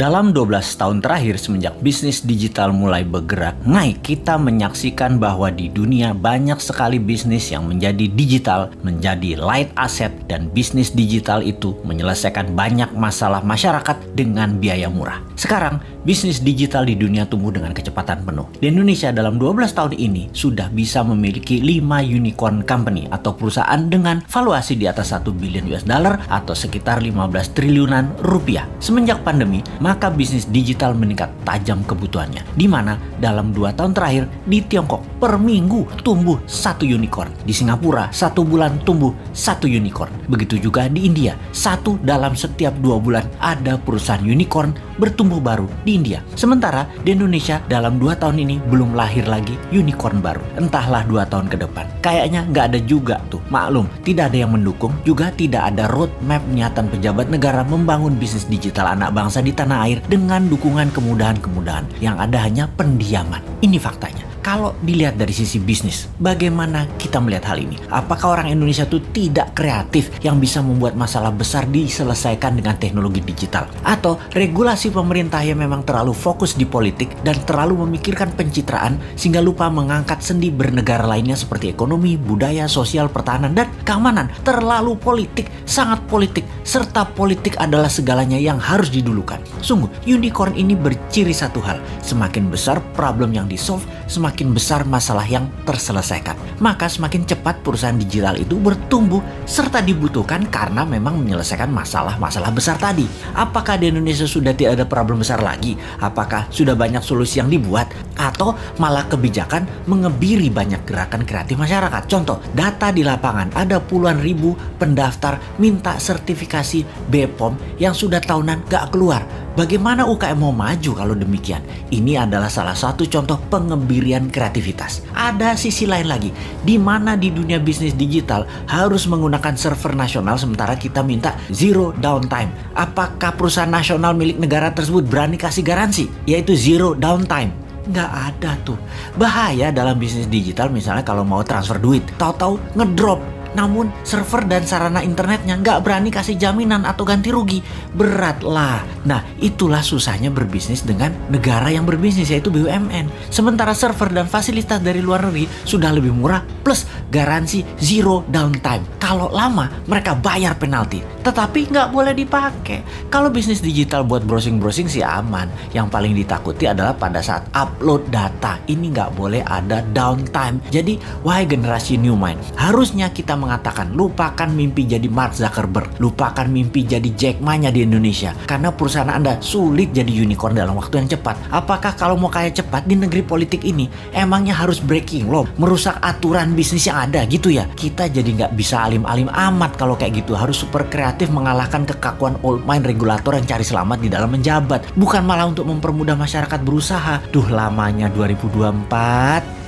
Dalam 12 tahun terakhir semenjak bisnis digital mulai bergerak naik, kita menyaksikan bahwa di dunia banyak sekali bisnis yang menjadi digital, menjadi light asset, dan bisnis digital itu menyelesaikan banyak masalah masyarakat dengan biaya murah. Sekarang, bisnis digital di dunia tumbuh dengan kecepatan penuh. Di Indonesia dalam 12 tahun ini sudah bisa memiliki 5 unicorn company atau perusahaan dengan valuasi di atas 1 billion US dollar atau sekitar 15 triliunan rupiah. Semenjak pandemi, maka bisnis digital meningkat tajam kebutuhannya. Di mana dalam 2 tahun terakhir di Tiongkok per minggu tumbuh 1 unicorn. Di Singapura 1 bulan tumbuh 1 unicorn. Begitu juga di India, 1 dalam setiap 2 bulan ada perusahaan unicorn bertumbuh baru di India. Sementara di Indonesia dalam 2 tahun ini belum lahir lagi unicorn baru. Entahlah 2 tahun ke depan. Kayaknya nggak ada juga tuh. Maklum, tidak ada yang mendukung, juga tidak ada roadmap niatan pejabat negara membangun bisnis digital anak bangsa di tanah air dengan dukungan kemudahan-kemudahan. Yang ada hanya pendiaman. Ini faktanya. Kalau dilihat dari sisi bisnis, bagaimana kita melihat hal ini? Apakah orang Indonesia itu tidak kreatif yang bisa membuat masalah besar diselesaikan dengan teknologi digital? Atau regulasi pemerintah yang memang terlalu fokus di politik dan terlalu memikirkan pencitraan sehingga lupa mengangkat sendi bernegara lainnya seperti ekonomi, budaya, sosial, pertahanan, dan keamanan? Terlalu politik, sangat politik, serta politik adalah segalanya yang harus didulukan. Sungguh, unicorn ini berciri satu hal, semakin besar problem yang di-solve, semakin besar masalah yang terselesaikan. Maka semakin cepat perusahaan digital itu bertumbuh serta dibutuhkan karena memang menyelesaikan masalah-masalah besar tadi. Apakah di Indonesia sudah tidak ada problem besar lagi? Apakah sudah banyak solusi yang dibuat? Atau malah kebijakan mengebiri banyak gerakan kreatif masyarakat? Contoh, data di lapangan ada puluhan ribu pendaftar minta sertifikasi BPOM yang sudah tahunan gak keluar. Bagaimana UKM mau maju kalau demikian? Ini adalah salah satu contoh pengebirian kreativitas. Ada sisi lain lagi, di mana di dunia bisnis digital harus menggunakan server nasional sementara kita minta zero downtime. Apakah perusahaan nasional milik negara tersebut berani kasih garansi, yaitu zero downtime? Nggak ada tuh. Bahaya dalam bisnis digital misalnya kalau mau transfer duit, tahu-tahu ngedrop. Namun server dan sarana internetnya nggak berani kasih jaminan atau ganti rugi. Berat lah. Nah, itulah susahnya berbisnis dengan negara yang berbisnis, yaitu BUMN. Sementara server dan fasilitas dari luar negeri sudah lebih murah plus garansi zero downtime. Kalau lama mereka bayar penalti, tetapi nggak boleh dipakai. Kalau bisnis digital buat browsing-browsing sih aman. Yang paling ditakuti adalah pada saat upload data. Ini nggak boleh ada downtime. Jadi, wahai generasi new mind, harusnya kita mengatakan lupakan mimpi jadi Mark Zuckerberg, lupakan mimpi jadi Jack Ma-nya di Indonesia, karena perusahaan Anda sulit jadi unicorn dalam waktu yang cepat. Apakah kalau mau kaya cepat di negeri politik ini emangnya harus breaking law, merusak aturan bisnis yang ada gitu ya? Kita jadi nggak bisa alim-alim amat kalau kayak gitu. Harus super kreatif mengalahkan kekakuan old mind regulator yang cari selamat di dalam menjabat, bukan malah untuk mempermudah masyarakat berusaha. Duh, lamanya 2024.